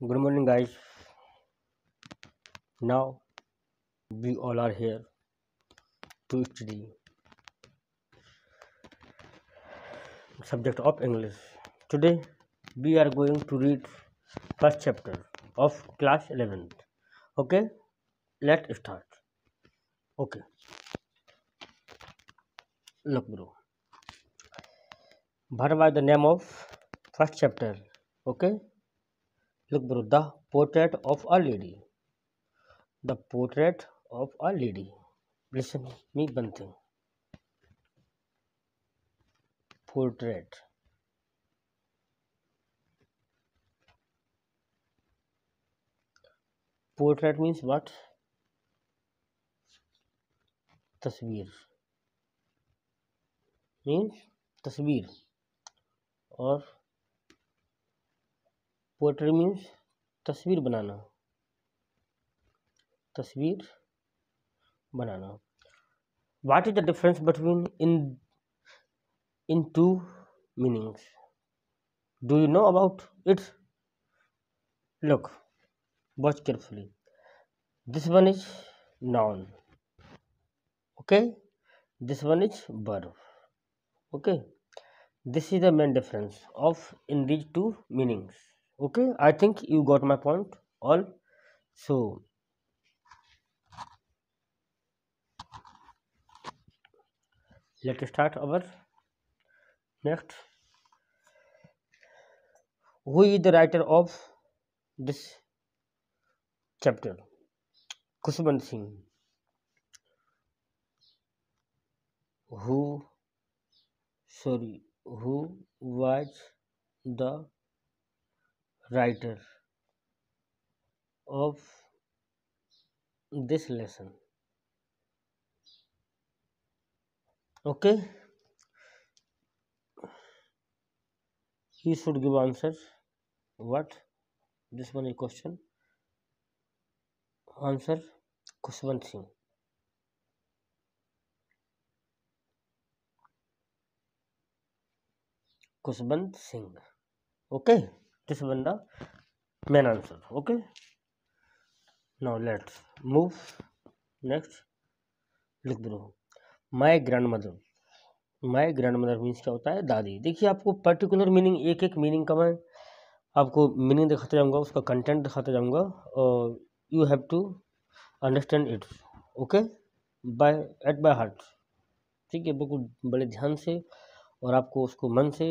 Good morning, guys. Now we all are here to study subject of English. Today we are going to read first chapter of class 11th. Okay, let's start. Okay, look, bro. What was the name of first chapter? Okay, look, bro. The portrait of a lady. The portrait of a lady. Listen, me one thing. Portrait. Portrait means what? तस्वीर means तस्वीर और poetry means तस्वीर बनाना what is the difference between इन two meanings do you know about it look watch carefully this one is noun okay this one is verb okay, this is the main difference of in these two meanings. Okay, I think you got my point all. So let's start our next. Who is the writer of this chapter? Khushwant Singh. Who was the writer of this lesson? Okay, he should give answer. What? This one is question. Answer: Khushwant Singh. Khushwant Singh. Okay, this one the main answer. Okay, now let's move next. लिख दो my grand mother means क्या होता है दादी. देखिए आपको particular meaning एक meaning का मैं आपको मीनिंग दिखाते जाऊंगा, उसका कंटेंट दिखाते जाऊंगा और you have to understand it. Okay, by heart. ठीक है, बिल्कुल बड़े ध्यान से और आपको उसको मन से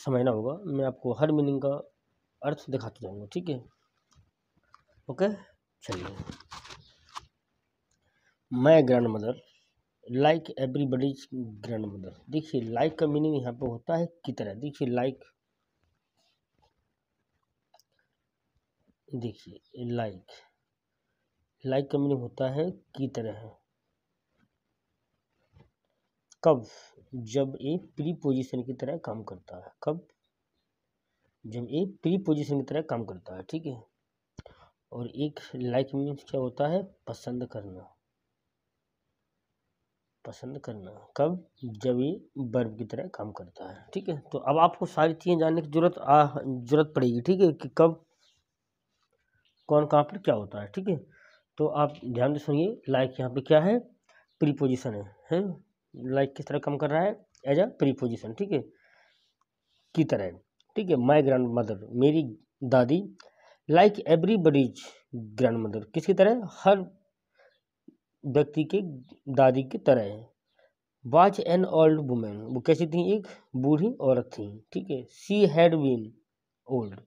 समझना होगा. मैं आपको हर मीनिंग का अर्थ दिखाते जाऊंगा. ठीक है, ओके. चलिए, my grand mother like everybody's grand mother. देखिए लाइक का मीनिंग यहाँ पे होता है की तरह. देखिए लाइक का मीनिंग होता है की तरह. कब? जब ये प्रीपोजिशन की तरह काम करता है. कब? जब ये प्रीपोजिशन की तरह काम करता है. ठीक है, और एक लाइक मीन्स क्या होता है पसंद करना. कब? जब ये वर्ब की तरह काम करता है. ठीक है, तो अब आपको सारी चीजें जानने की जरूरत पड़ेगी. ठीक है, कि कब कौन कहाँ पर क्या होता है. ठीक है, तो आप ध्यान से सुनिए. लाइक यहाँ पे क्या है प्रीपोजिशन है. लाइक किस तरह काम कर रहा है एज अ प्रीपोजिशन. ठीक है, की तरह. ठीक है, माई ग्रैंड मदर मेरी दादी लाइक एवरीबडीज ग्रैंड मदर किसकी तरह हर व्यक्ति के दादी की तरह है. वाज एन ओल्ड वुमेन वो कैसी थी एक बूढ़ी औरत थी. ठीक है, शी हैड बीन ओल्ड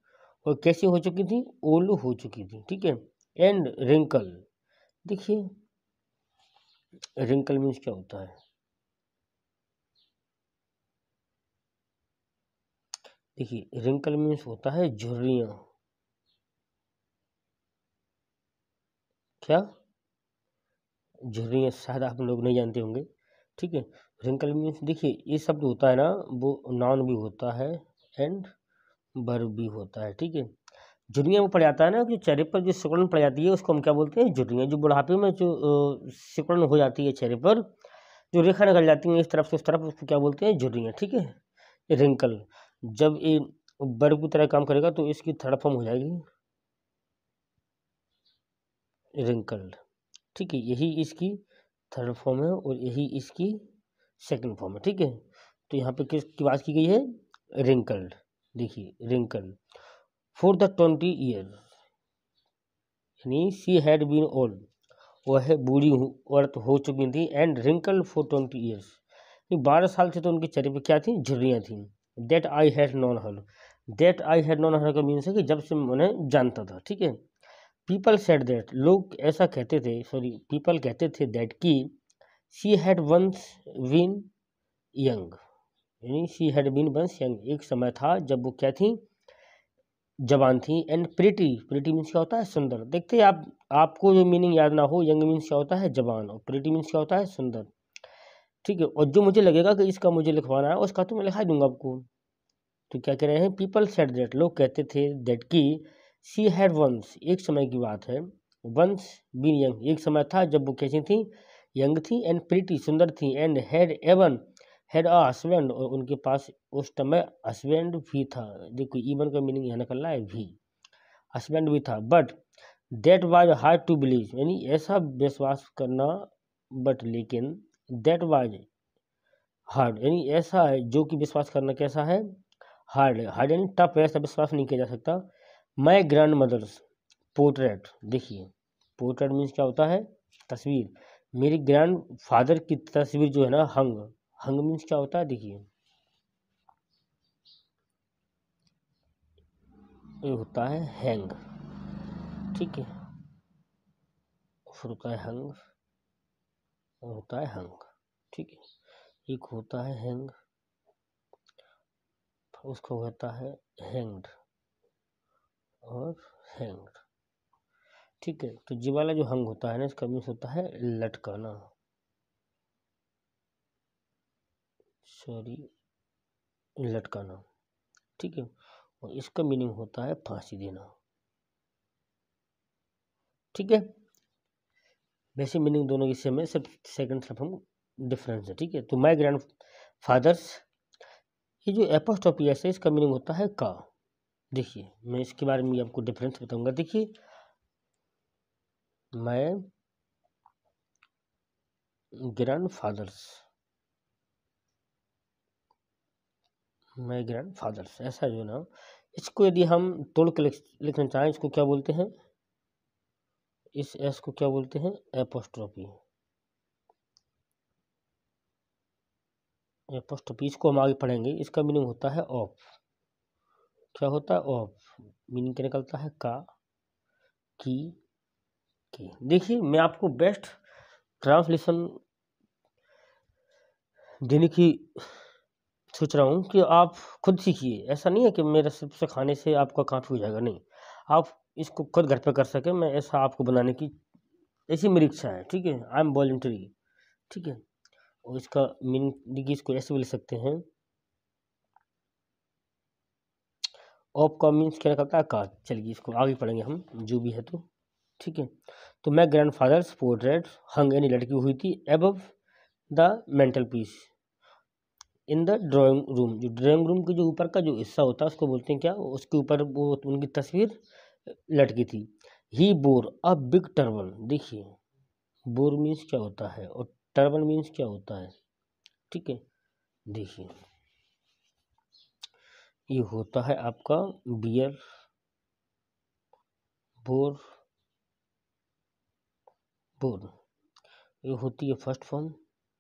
और कैसी हो चुकी थी ओल्ड हो चुकी थी. ठीक है, एंड रिंकल. देखिए रिंकल मीन्स क्या होता है. देखिए रिंकल मीन्स होता है झुर्रियाँ. क्या झुर्रियाँ? शायद आप लोग नहीं जानते होंगे. ठीक है, रिंकल मीन्स देखिए ये शब्द होता है ना वो नाउन भी होता है एंड वर्ब भी होता है. ठीक है, झुर्रियाँ वो पड़ जाता है ना जो चेहरे पर जो सिकुड़न पड़ जाती है उसको हम क्या बोलते हैं झुर्रियाँ. जो बुढ़ापे में जो सिकुड़न हो जाती है चेहरे पर जो रेखा निकल जाती है इस तरफ से उस तरफ उसको क्या बोलते हैं झुर्रियाँ. ठीक है, रिंकल जब ये वर्ब की तरह काम करेगा तो इसकी थर्ड फॉर्म हो जाएगी रिंकल्ड, ठीक है, यही इसकी थर्ड फॉर्म है और यही इसकी सेकंड फॉर्म है, ठीक है। तो यहाँ पे किसकी बात की गई है, रिंकल्ड, देखिए रिंकल्ड फॉर द 20 ईयर, यानी शी हैड बीन ओल्ड, वह बूढ़ी औरत हो चुकी थी, एंड रिंकल्ड फॉर 20 ईयर्स, 12 साल से तो उनके चेहरे पे क्या थी, झुर्रियाँ थी। That I had known her, that I had known हर का मीन्स है कि जब से मैं उन्हें जानता था, ठीक है। पीपल सेड दैट, लोग ऐसा कहते थे, सॉरी पीपल कहते थे दैट की she had once been young, यानी she had been once young, एक समय था जब वो क्या थी, जवान थी, एंड प्रिटी, प्रिटी मीन्स क्या होता है, सुंदर। देखते हैं आपको जो मीनिंग याद ना हो, यंग मीन्स क्या होता है, जवान, और प्रिटी मीन्स क्या होता है, सुंदर, ठीक है। और जो मुझे लगेगा कि इसका मुझे लिखवाना है उसका तो मैं लिखा दूंगा आपको। तो क्या कह रहे हैं, पीपल सेड दैट, लोग कहते थे दैट की शी हैड वंस, एक समय की बात है, वंस बीन यंग, एक समय था जब वो कैसी थी, यंग थी, एंड प्रिटी, सुंदर थी, and had even had a husband, और उनके पास उस समय हस्बैंड भी था। देखो इवन का मीनिंग यहाँ निकल रहा है भी, हस्बैंड भी था, but that was hard to believe, यानी ऐसा विश्वास करना, बट लेकिन दैट वाज हार्ड, यानी ऐसा है जो कि विश्वास करना कैसा है, हार्ड है, हार्ड यानी टफ है, ऐसा विश्वास नहीं किया जा सकता। माई ग्रैंड मदर्स पोर्ट्रेट, देखिए पोर्ट्रेट मीन्स क्या होता है, तस्वीर, मेरी ग्रैंड फादर की तस्वीर जो है ना, हंग, हंग मीन्स क्या होता है, देखिए ये होता है हैंग, ठीक है, फिर होता है हंग, और होता है हंग, ठीक है, एक होता है हैंग, उसको होता है हैंग्ड और हैंग्ड, ठीक है। तो जी वाला जो हंग होता है ना, इसका मीन्स होता है लटकाना, सॉरी लटकाना, ठीक है, और इसका मीनिंग होता है फांसी देना, ठीक है। वैसे मीनिंग दोनों की सेम है, सिर्फ सेकंड तरफ हम डिफरेंस है, ठीक है। तो माई ग्रैंड फादर्स, ये जो एपोस्ट्रोफी है इसका मीनिंग होता है का, देखिए मैं इसके बारे में आपको डिफरेंस बताऊंगा। देखिए my grandfathers, my grandfathers, ऐसा जो ना, इसको यदि हम तोड़ के लिखना चाहें, इसको क्या बोलते हैं, इस एस को क्या बोलते हैं, एपोस्ट्रोफी, एपोस्ट्रोफी, इसको हम आगे पढ़ेंगे। इसका मीनिंग होता है ऑफ, क्या होता है, ऑफ, मीनिंग क्या निकलता है, का, की। देखिए मैं आपको बेस्ट ट्रांसलेशन देने की सोच रहा हूँ कि आप खुद सीखिए, ऐसा नहीं है कि मेरे सिर्फ सिखाने से आपका काफ़ी हो जाएगा, नहीं, आप इसको खुद घर पे कर सकें, मैं ऐसा आपको बनाने की ऐसी मेरी इच्छा है, ठीक है, आई एम वॉलंटरी, ठीक है। और इसका मीनिंग देखिए, इसको ऐसे भी लिख सकते हैं, ऑफ का मीन्स क्या निकलता है, का, चलिए इसको आगे पढ़ेंगे हम जो भी है, तो ठीक है। तो मैं ग्रैंड फादर्स पोर्ट्रेट हंग, यानी लड़की हुई थी, above the mental peace in the drawing room, जो ड्राइंग रूम के जो ऊपर का जो हिस्सा होता है उसको बोलते हैं क्या, उसके ऊपर वो उनकी तस्वीर लटकी थी। ही बोर अ बिग टर्बन, देखिए बोर मीन्स क्या होता है और टर्बन मीन्स क्या होता है, ठीक है। देखिए ये होता है आपका बियर, बोर, बोर, ये होती है फर्स्ट फॉर्म,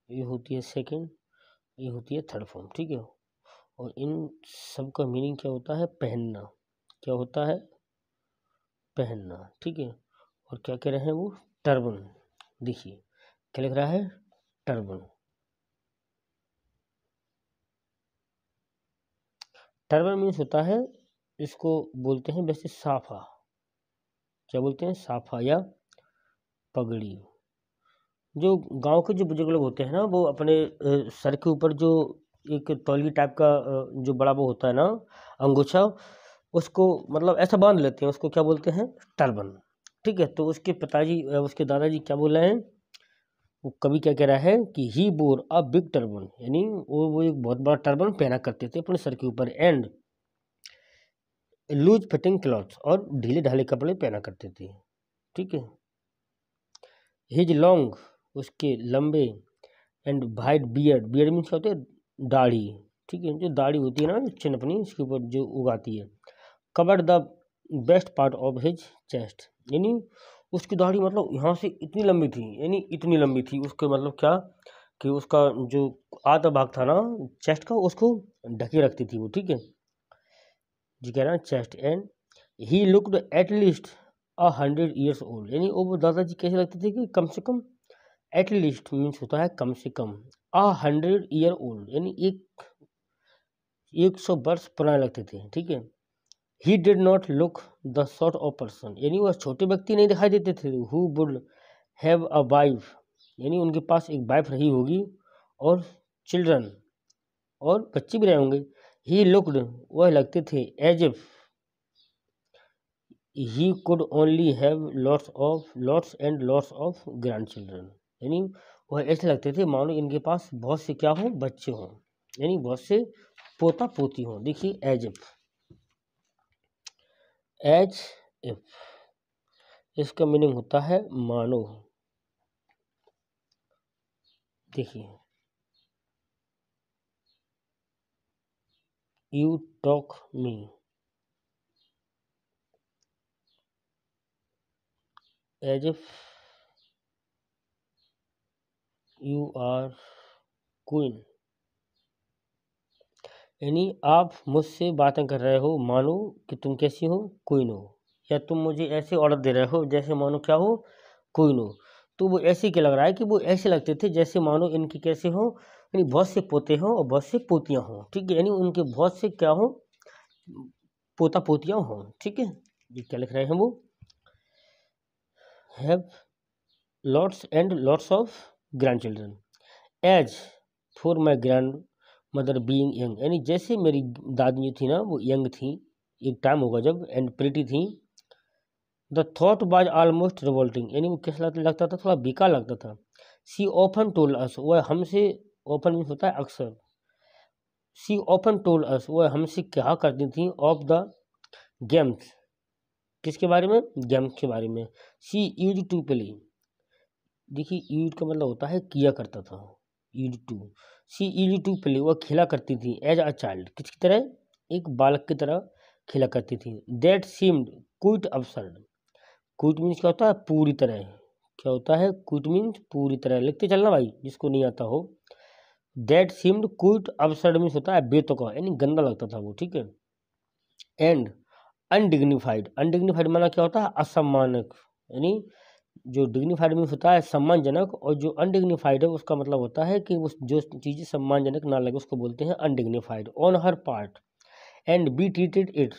ये होती है सेकंड, ये होती है थर्ड फॉर्म, ठीक है। और इन सब का मीनिंग क्या होता है, पहनना, क्या होता है, पहनना, ठीक है। और क्या कह रहे हैं वो, टर्बन, देखिए क्या लिख रहा है, टर्बन, टर्बन मीन्स होता है, इसको बोलते हैं वैसे साफा, क्या बोलते हैं, साफा या पगड़ी। जो गांव के जो बुजुर्ग लोग होते हैं ना, वो अपने सर के ऊपर जो एक तौलिया टाइप का जो बड़ा वो होता है ना, अंगोछा, उसको मतलब ऐसा बांध लेते हैं, उसको क्या बोलते हैं, टर्बन, ठीक है। तो उसके पिताजी उसके दादाजी क्या बोल रहे हैं, वो कवि क्या कह रहा है कि ही बोर अ बिग टर्बन, यानी वो एक बहुत बड़ा टर्बन पहना करते थे अपने सर के ऊपर, एंड लूज फिटिंग क्लॉथ, और ढीले ढाले कपड़े पहना करते थे, ठीक है। हिज लॉन्ग, उसके लंबे, and white beard, beard means क्या होते हैं दाढ़ी, ठीक है, जो दाढ़ी होती है ना चिन अपनी इसके ऊपर जो उगाती है, cover the best part of his chest, यानी उसकी दाढ़ी मतलब यहाँ से इतनी लंबी थी, यानी इतनी लंबी थी उसके मतलब क्या कि उसका जो आधा भाग था ना चेस्ट का उसको ढके रखती थी वो, ठीक है जी कह रहा है chest. And he looked at least 100 years old, यानी वो दादाजी कैसे लगते थे कि कम से कम, एट लीस्ट मीन्स होता है कम से कम, 100 year ओल्ड यानी 100 वर्ष पुराने लगते थे, ठीक है। He did not look the sort of person, यानी वह छोटे व्यक्ति नहीं दिखाई देते थे, who would have a wife, यानी उनके पास एक वाइफ रही होगी और चिल्ड्रन और बच्चे भी रहे होंगे। ही लुक्ड, वह लगते थे as if he could only have lots and lots of grandchildren, यानी वह ऐसे लगते थे मानो इनके पास बहुत से क्या हो बच्चे हों, यानी बहुत से पोता पोती हों। देखिए एज इफ इसका मीनिंग होता है मानो। देखिए you talk me, as if you are queen, यानी आप मुझसे बातें कर रहे हो मानो कि तुम कैसी हो क्वीन हो, या तुम मुझे ऐसे ऑर्डर दे रहे हो जैसे मानो क्या हो क्वीन हो। तो वो ऐसे क्या लग रहा है कि वो ऐसे लगते थे जैसे मानो इनके कैसे हो, यानी बहुत से पोते हों और बहुत से पोतियां हों, ठीक है, यानी उनके बहुत से क्या हो पोता पोतियां हों, ठीक है। ये क्या लिख रहे हैं वो, have lots and lots of grandchildren as for my grandmother being young, यानी जैसे मेरी दादी जो थी ना वो यंग थी, एक टाइम होगा जब, एंड प्रिटी थी। The thought was almost revolting, यानी वो कैसा लगता था थोड़ा बेकार लगता था। सी ऑफन टोल्ड अस, वह हमसे, ऑफन मीन्स होता है अक्सर, सी ऑफन टोल्ड अस, वह हमसे कहा करती थी ऑफ द गेम्स, किसके बारे में गेम्स के बारे में। सी यूज टू प्ले, देखिए यूज का मतलब होता है किया करता था, use to, she use to play, वह खेला करती थी एज अ चाइल्ड, किसकी तरह एक बालक की तरह खेला करती थी। That seemed quit absurd, quit means क्या होता है पूरी तरह, क्या होता है क्विट मीन्स पूरी तरह, लिखते चलना भाई जिसको नहीं आता हो। That seemed quit absurd means होता है बेतुका, यानी गंदा लगता था वो, ठीक है। एंड अनडिग्निफाइड, अनडिग्निफाइड माना क्या होता है असम्मानक, यानी जो डिग्निफाइड मीन्स होता है सम्मानजनक, और जो अनडिग्निफाइड है उसका मतलब होता है कि उस जो चीज़ें सम्मानजनक ना लगे उसको बोलते हैं undignified. On her part and be treated it,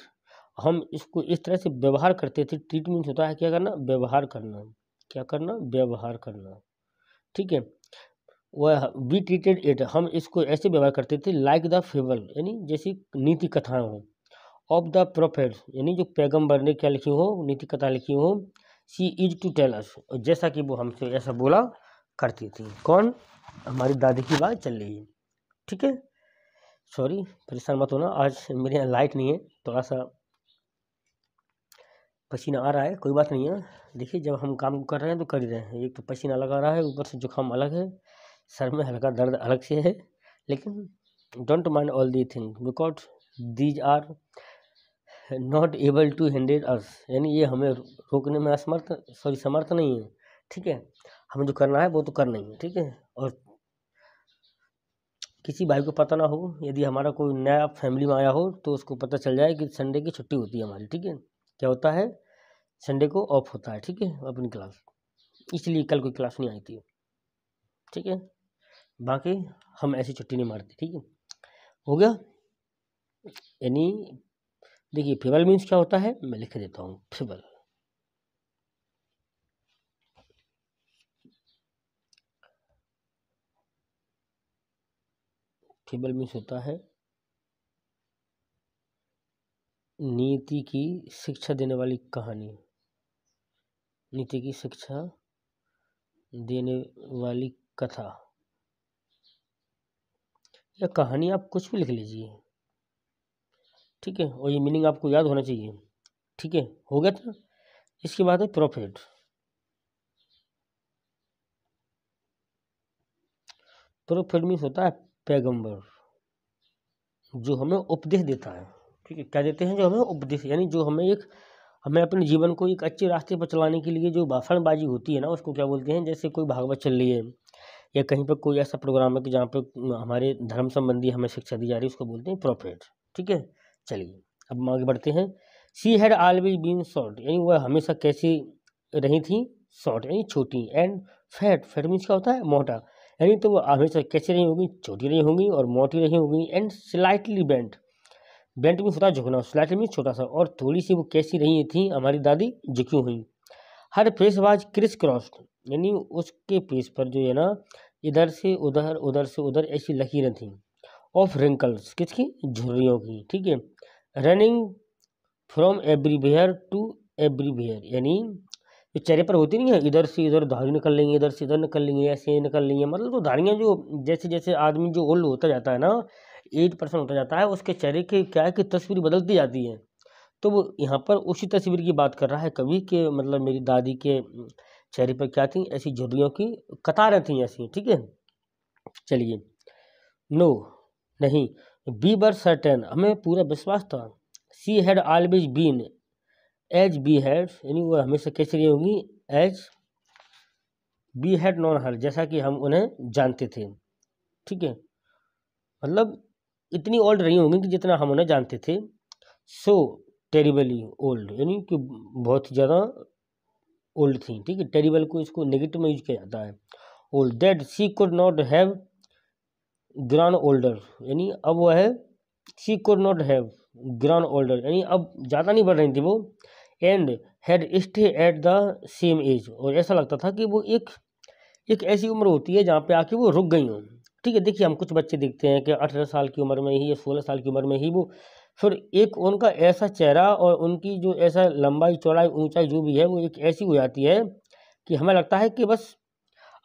हम इसको इस तरह से व्यवहार करते थे, ट्रीट मीन्स होता है क्या करना व्यवहार करना, क्या करना व्यवहार करना, ठीक है। वह बी ट्रीटेड इट, हम इसको ऐसे व्यवहार करते थे लाइक द फेबल, यानी जैसी नीति कथाएं हों, ऑफ द प्रोफेट्स, यानी जो पैगंबर ने क्या लिखी हो नीति कथा लिखी हो। She is to tell us, जैसा कि वो हमसे ऐसा बोला करती थी, कौन हमारी दादी की बात चल रही है, ठीक है। सॉरी परेशान मत होना, आज मेरे यहाँ लाइट नहीं है, थोड़ा सा पसीना आ रहा है, कोई बात नहीं है। देखिए जब हम काम कर रहे हैं तो कर ही रहे हैं, एक तो पसीना लगा रहा है, ऊपर से जुकाम अलग है, सर में हल्का दर्द अलग से है, लेकिन don't mind all the thing because these are not able to handle us, यानी ये हमें रोकने में असमर्थ, सॉरी समर्थ नहीं है, ठीक है। हमें जो करना है वो तो करना ही है, ठीक है। और किसी भाई को पता ना हो, यदि हमारा कोई नया फैमिली में आया हो तो उसको पता चल जाए कि संडे की छुट्टी होती है हमारी, ठीक है। क्या होता है संडे को ऑफ होता है, ठीक है अपनी क्लास, इसलिए कल कोई क्लास नहीं आई थी, ठीक है। बाकी हम ऐसी छुट्टी नहीं मारते, ठीक है, हो गया। यानी देखिए फेबल मीन्स क्या होता है मैं लिख देता हूँ, फेबल, फेबल मीन्स होता है नीति की शिक्षा देने वाली कहानी, नीति की शिक्षा देने वाली कथा या कहानी, आप कुछ भी लिख लीजिए, ठीक है, और ये मीनिंग आपको याद होना चाहिए, ठीक है, हो गया था। इसके बाद है प्रोफेट, प्रोफेट मीन्स होता है पैगंबर, जो हमें उपदेश देता है। ठीक है, क्या देते हैं? जो हमें उपदेश, यानी जो हमें अपने जीवन को एक अच्छे रास्ते पर चलाने के लिए जो भाषणबाजी होती है ना, उसको क्या बोलते हैं? जैसे कोई भागवत चल रही है या कहीं पर कोई ऐसा प्रोग्राम है कि जहाँ पे हमारे धर्म संबंधी हमें शिक्षा दी जा रही है, उसको बोलते हैं प्रोफेट। ठीक है, चलिए अब हम आगे बढ़ते हैं। She had always been short, यानी वह हमेशा कैसी रही थी? शॉर्ट यानी छोटी। एंड फैट, फैट मीन्स क्या होता है? मोटा। यानी तो वो हमेशा कैसी रही होगी? छोटी रही होंगी और मोटी रही होगी। And slightly bent, bent means होता है झुकना, स्लाइटली मीन्स छोटा सा। और थोड़ी सी वो कैसी रही थी हमारी दादी? झुकी हुई। हर फेस वाज क्रिस क्रॉस्ड, यानी उसके फेस पर जो है ना, इधर से उधर उधर से उधर ऐसी लकीरें थी। ऑफ रिंकल्स, किसकी? झुर्रियों की। ठीक है, running from everywhere to everywhere, यानी जो चेहरे पर होती नहीं है, इधर से इधर धारी निकल लेंगे, इधर से इधर निकल लेंगे, ऐसे निकल लेंगे। मतलब तो धारियाँ जो जैसे जैसे आदमी जो ओल्ड होता जाता है ना, 8% होता जाता है, उसके चेहरे की क्या है कि तस्वीर बदलती जाती है। तो वो यहाँ पर उसी तस्वीर की बात कर रहा है कवि के, मतलब मेरी दादी के चेहरे पर क्या थी? ऐसी झुर्रियों की कतारें थी ऐसी। ठीक है, चलिए। नो, नहीं। बी वर सर्टेन, हमें पूरा विश्वास था। She had always been as be had, यानी वो हमेशा कैसी रही होंगी? As be had known her, जैसा कि हम उन्हें जानते थे। ठीक है, मतलब इतनी ओल्ड रही होंगी कि जितना हम उन्हें जानते थे। सो टेरिबली ओल्ड, यानी कि बहुत ही ज़्यादा ओल्ड थी। ठीक है, टेरिबल को इसको नेगेटिव में यूज किया जाता है। Old, that she could not have grown older, यानी अब वह है she could not have grown older, यानी अब ज़्यादा नहीं बढ़ रही थी वो। And had stay at the same age, और ऐसा लगता था कि वो एक ऐसी उम्र होती है जहाँ पे आके वो रुक गई हों। ठीक है, देखिए हम कुछ बच्चे देखते हैं कि 18 साल की उम्र में ही या 16 साल की उम्र में ही वो फिर एक उनका ऐसा चेहरा और उनकी जो ऐसा लंबाई चौड़ाई ऊंचाई जो भी है वो एक ऐसी हो जाती है कि हमें लगता है कि बस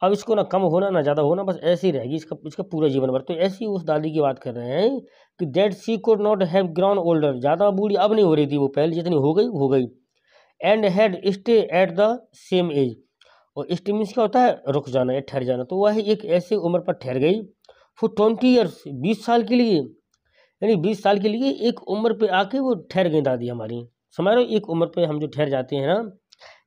अब इसको ना कम होना ना ज़्यादा होना, बस ऐसे ही रहेगी इसका इसका पूरा जीवन भर। तो ऐसी उस दादी की बात कर रहे हैं कि that she could not have ground older, ज़्यादा बूढ़ी अब नहीं हो रही थी वो, पहले जितनी हो गई। And had stay at the same age, और स्टे मीन्स क्या होता है? रुक जाना या ठहर जाना। तो वह एक ऐसी उम्र पर ठहर गई फॉर 20 ईयर्स, 20 साल के लिए, यानी 20 साल के लिए एक उम्र पे आके वो ठहर गई दादी हमारी। समझ रहे हो? एक उम्र पे हम जो ठहर जाते हैं ना,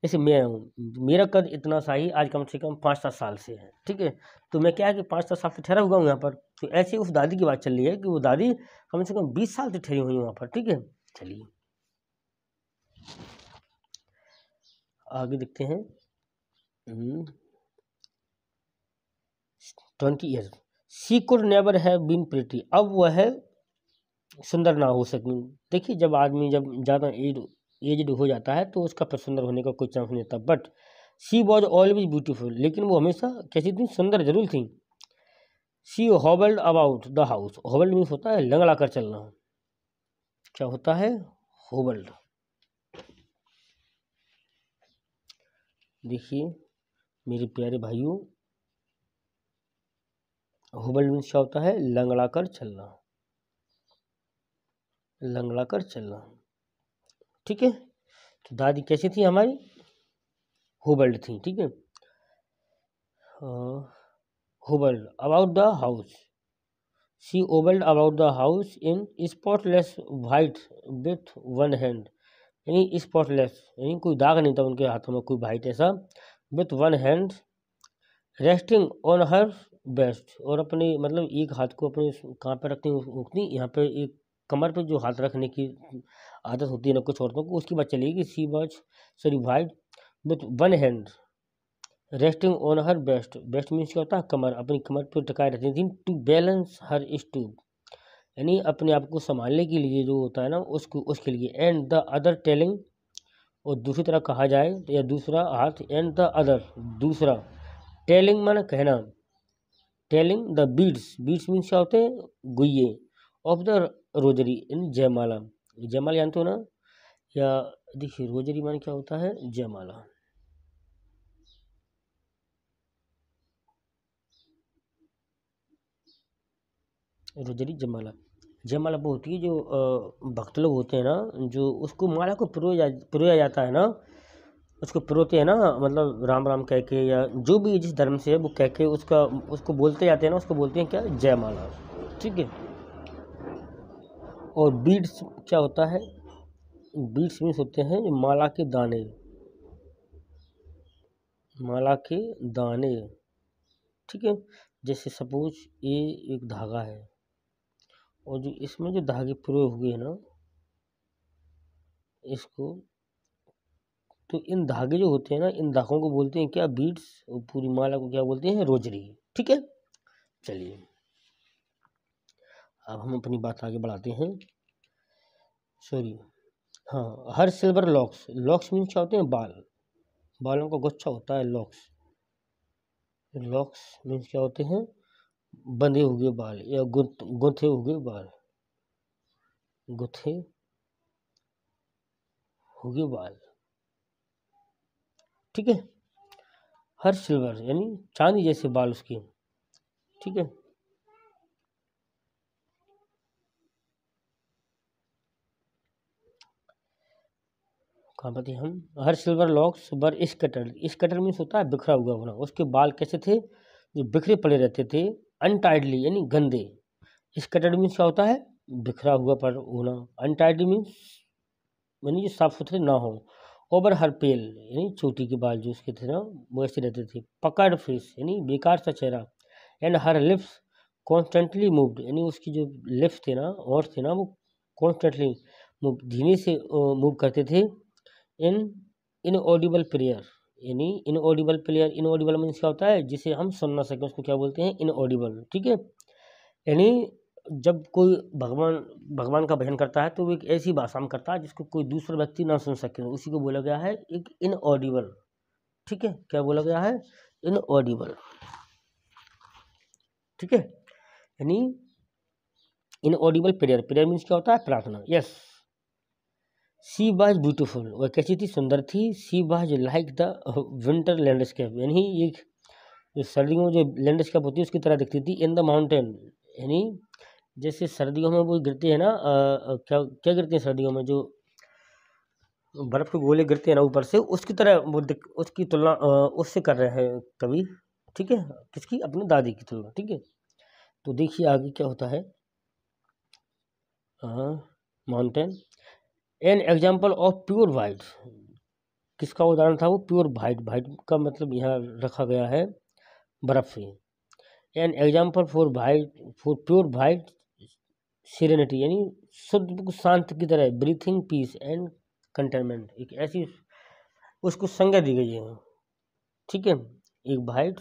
जैसे मैं हूँ, मेरा कद इतना सा ही आज कम से कम 5-7 साल से है। ठीक है, तो मैं क्या है कि 5-7 साल से ठहरा हुआ हूँ यहाँ पर। तो ऐसे उस दादी की बात चल रही है कि वो दादी कम से कम 20 साल से ठहरी हुई वहाँ पर। ठीक है, चलिए आगे देखते हैं। 20 years, she could never have been pretty, अब वह सुंदर ना हो सकी। देखिए जब आदमी जब ज़्यादा एजड हो जाता है तो उसका फिर सुंदर होने का कोई चांस नहीं होता। But she was always beautiful, लेकिन वो हमेशा कैसी थी? सुंदर जरूर थी। She hobbled about the house, hobbled means होता है लंगड़ा कर चलना। क्या होता है? हॉबल्ड। देखिए मेरे प्यारे भाइयों, हॉबल्ड मीन्स क्या होता है? लंगड़ा कर चलना, लंगड़ा कर चलना। ठीक है, तो दादी कैसी थी हमारी? हॉबल्ड थी। ठीक है, hobbled about the house. She hobbled about the house in spotless white with one hand. यानी स्पॉटलेस यानी कोई दाग नहीं था उनके हाथों में, कोई वाइट ऐसा। With one hand resting on her best, और अपने मतलब एक हाथ को अपने कहाँ पे रखती उठनी, यहाँ पे एक कमर पे जो हाथ रखने की आदत होती है ना कुछ औरतों को, उसकी बात चलेगी। She was sorry white with one hand resting on her best, best means क्या होता है? कमर, अपनी कमर पर टिकाए रहती थी। टू बैलेंस हर स्टूप, यानी अपने आप को संभालने के लिए जो होता है ना उसको, उसके लिए। एंड द अदर टेलिंग, और दूसरी तरह कहा जाए तो या दूसरा हाथ, एंड द अदर दूसरा, टेलिंग माना कहना, telling the beads, beads means क्या होते हैं? गुइये। ऑफ द रोजरी इन जयमाला, जयमाला जानते हो ना? या देखिए रोजरी माना क्या होता है? जयमाला। रोजरी जयमाला, जयमाला वो होती है जो भक्त लोग होते हैं ना, जो उसको माला को पिरोया जाता है ना, उसको पिरोते हैं ना, मतलब राम राम कह के, या जो भी जिस धर्म से है वो कह के उसको बोलते जाते हैं ना, उसको बोलते हैं क्या, जयमाला। ठीक है। और बीड्स क्या होता है, बीड्स मीन्स होते हैं माला के दाने, माला के दाने। ठीक है। जैसे सपोज ये एक धागा है, और जो इसमें जो धागे पिरोए हुए हैं ना, इसको, तो इन धागे जो होते हैं ना, इन धागों को बोलते हैं क्या, बीड्स। और पूरी माला को क्या बोलते हैं, रोजरी। ठीक है। चलिए अब हम अपनी बात आगे बढ़ाते हैं। सॉरी, हाँ, हर सिल्वर लॉक्स, लॉक्स मीन्स क्या होते हैं, बाल, बालों का गुच्छा होता है लॉक्स। लॉक्स मीन्स क्या होते हैं, बंधे हुए बाल या गुंथे हुए बाल, गुथे हुए बाल। ठीक है। हर सिल्वर यानी चांदी जैसे बाल उसके। ठीक है। कहाँ पर थे हम, हर सिल्वर लॉक्स वर स्कैटर्ड, स्कैटर मीन्स होता है बिखरा हुआ होना। उसके बाल कैसे थे, जो बिखरे पड़े रहते थे, अनटाइडली यानी गंदे। स्कैटर्ड मीन्स क्या होता है, बिखरा हुआ पर होना। अनटाइडली मीन्स यानी जो साफ सुथरे ना हो। ओवर हर पेल यानी चोटी के बाल जो उसके थे ना, वो ऐसे रहते थे। पकड़ फेस यानी बेकार सा चेहरा। And her lips constantly moved यानी उसकी जो लिप्स थे ना, होंठ थे ना, वो कॉन्स्टेंटली मूव, धीरे से मूव करते थे। इन इनऑडिबल प्रेयर यानी इनऑडिबल प्रेयर, इनऑडिबल मीन्स क्या होता है, जिसे हम सुन ना सकें, उसको क्या बोलते हैं, इनऑडिबल। ठीक है। यानी जब कोई भगवान भगवान का भजन करता है तो वो एक ऐसी भाषा में करता है जिसको कोई दूसरा व्यक्ति ना सुन सके, उसी को बोला गया है एक इनऑडिबल। ठीक है। क्या बोला गया है, इनऑडिबल। ठीक है। यानी इनऑडिबल प्रेयर, प्रेयर मीन्स क्या होता है, प्रार्थना। यस। सी वाज ब्यूटीफुल, वह कैसी थी, सुंदर थी। She was like the winter landscape यानी एक जो सर्दियों में जो लैंडस्केप होती है उसकी तरह दिखती थी। इन द माउंटेन यानी जैसे सर्दियों में वो गिरते हैं ना, क्या क्या गिरते हैं सर्दियों में, जो बर्फ के गोले गिरते हैं ना ऊपर से, उसकी तरह वो उसकी तुलना उससे कर रहे हैं कवि। ठीक है। किसकी, अपनी दादी की तुलना। ठीक है। तो देखिए आगे क्या होता है, mountain an example of pure white, किसका उदाहरण था वो, प्योर वाइट। वाइट का मतलब यहाँ रखा गया है बर्फ से। An example for white, for pure white serenity यानी शुद्ध शांत की तरह। ब्रीथिंग पीस एंड कंटेनमेंट, एक ऐसी उसको संज्ञा दी गई है। ठीक है। एक वाइट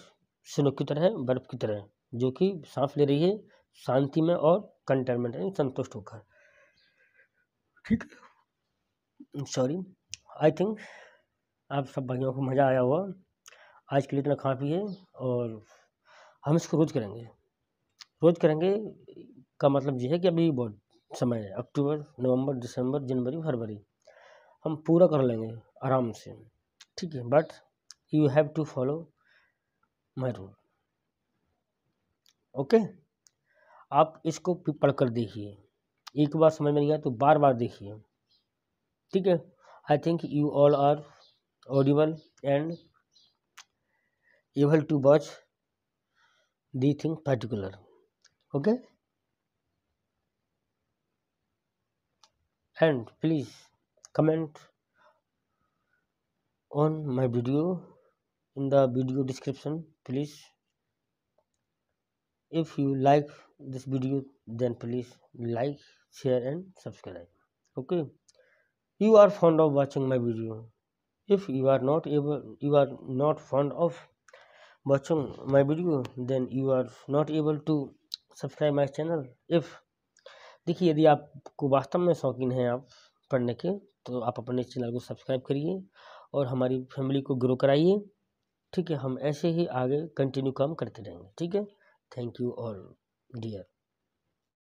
स्नो की तरह है, बर्फ की तरह, जो कि सांस ले रही है शांति में और कंटेनमेंट यानी संतुष्ट होकर। ठीक है। सॉरी, आई थिंक आप सब भाइयों को मज़ा आया हुआ। आज के लिए इतना काफ़ी है, और हम इसको रोज़ करेंगे। रोज़ करेंगे का मतलब ये है कि अभी बहुत समय है, अक्टूबर, नवंबर, दिसंबर, जनवरी, फरवरी, हम पूरा कर लेंगे आराम से। ठीक है। But you have to follow my rule. Okay. आप इसको पढ़ कर देखिए, एक बार समझ में नहीं आया तो बार बार देखिए। ठीक है। I think you all are audible and able to watch the thing particular. Okay. And please comment on my video in the video description, please. If you like this video, then please like, share and subscribe. Okay. You are fond of watching my video. If you are not fond of watching my video, then you are not able to subscribe my channel. If देखिए, यदि आपको वास्तव में शौकीन हैं आप पढ़ने के, तो आप अपने चैनल को सब्सक्राइब करिए और हमारी फैमिली को ग्रो कराइए। ठीक है। हम ऐसे ही आगे कंटिन्यू काम करते रहेंगे। ठीक है। Thank you all dear.